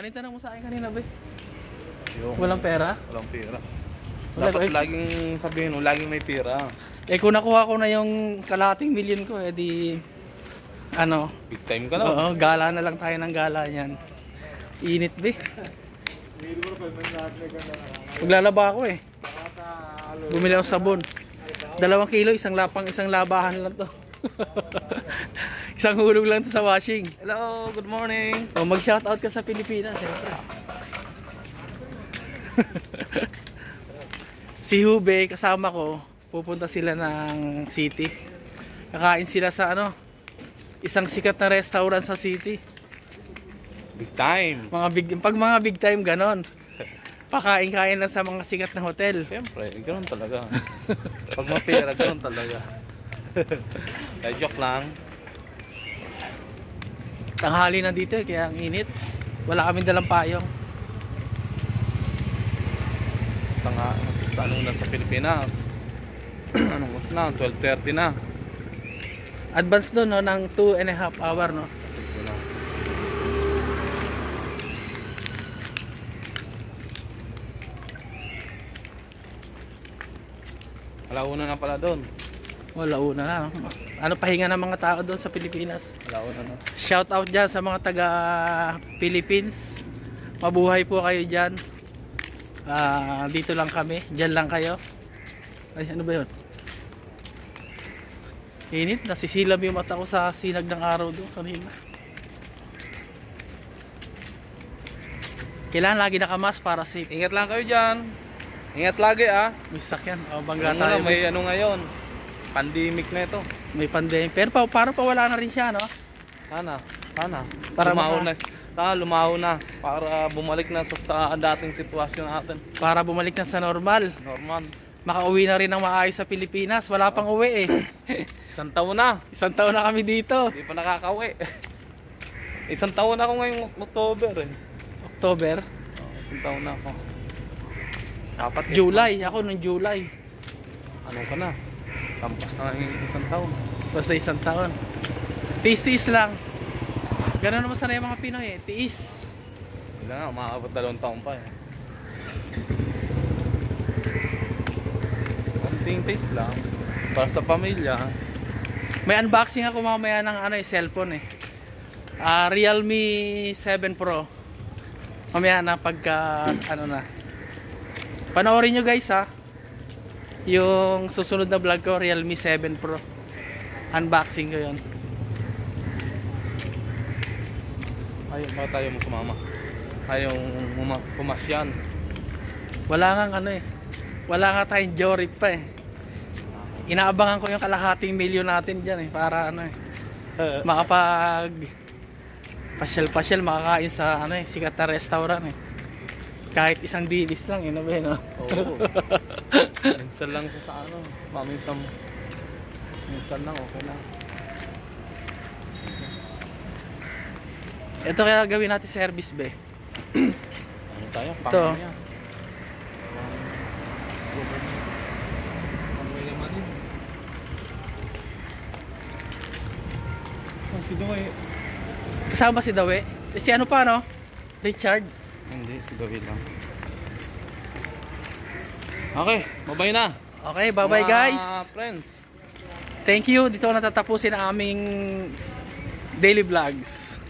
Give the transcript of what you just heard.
Anong tanong mo sa akin kanina, be? Yung Walang pera? walang pera. Wala Dapat ko, laging sabihin mo, laging may pera. kung nakuha ko na yung kalahating milyon ko, di, ano, Big time ka na. oo, gala na lang tayo ng gala niyan. Init, be. Maglalaba ako eh. Bumili ako sabon. 2 kilo, isang labahan lang to. Isang hulog lang to sa washing. Hello, good morning. O, mag-shoutout ka sa Pilipinas, siyempre. Si Hube, kasama ko, pupunta sila ng city. Kakain sila sa ano, isang sikat na restaurant sa city. Big time. Pag mga big time ganon. Pakain-kain lang sa mga sikat na hotel. Siyempre, ganoon talaga. Pag mapera, ganoon talaga. Kaya joke lang. Tanghali na dito kaya ang init. Wala kaming dalang payong. Basta nga, sa ano na sa Pilipinas. Anong oras na? 12:30 na. Advance doon, no, ng 2.5 hour, no? Alauna na pala doon. Wala una na. Ano pahinga ng mga tao doon sa Pilipinas? Alauna na. Shout out dyan sa mga taga Philippines. Mabuhay po kayo dyan. Dito lang kami. Dyan lang kayo. Ay, ano ba yun? Init. Nasisilab yung mata ko sa sinag ng araw doon kanina. Kailangan lagi nakamas para safe. Ingat lang kayo dyan. Ingat lagi ah. May sakyan. O, bangga Ano tayo. na, may ano ngayon. Pandemic na ito. May pandemic. Pero parang pawala na rin siya, no? Sana. Para Lumaho na. Sana lumaho na. Para bumalik na sa dating sitwasyon natin. Para bumalik na sa normal. Normal. Makauwi na rin ng maayos sa Pilipinas. Wala pang uwi eh. 1 taon na. 1 taon na kami dito. Hindi pa nakakauwi. 1 taon na ako ngayong October eh. October. 1 taon na ako. Dapat July. Ako nung July. Ano ka na? Kampas na yung 1 taon. Basta 1 taon. Tiis-tiis lang. Ganun naman sana yung mga Pinoy eh. Tiis. Hindi nga, umaabot 2 taon pa eh. Konting taste lang. Para sa pamilya. May unboxing ako mamaya ng ano, cellphone eh. Realme 7 Pro. Mamaya na pagka ano na. Panoorin nyo guys ha. Yung susunod na vlog ko, Realme 7 Pro. Unboxing ko yun. Ayaw ba tayo mo sumama? Ayaw pumasyan. Wala nga ano eh. Wala nga tayong jorip pa eh. Inaabangan ko yung kalahating milyon natin dyan eh. Para ano eh. Makapag pasyal-pasyal makakain sa ano eh, sikat na restaurant eh. Kahit isang dilis lang yun, no? Oo. Minsan lang sa ano. Minsan lang, okay na. Ito kaya gawin natin service be. Ano tayo? Ito. Panganya. Si Dawei. Kasama ba si Dawe? Si ano pa no? Richard. Hindi, si Dawei lang. Okay, bye-bye na. Okay, bye-bye guys. Friends. Thank you. Dito natatapusin ang aming daily vlogs.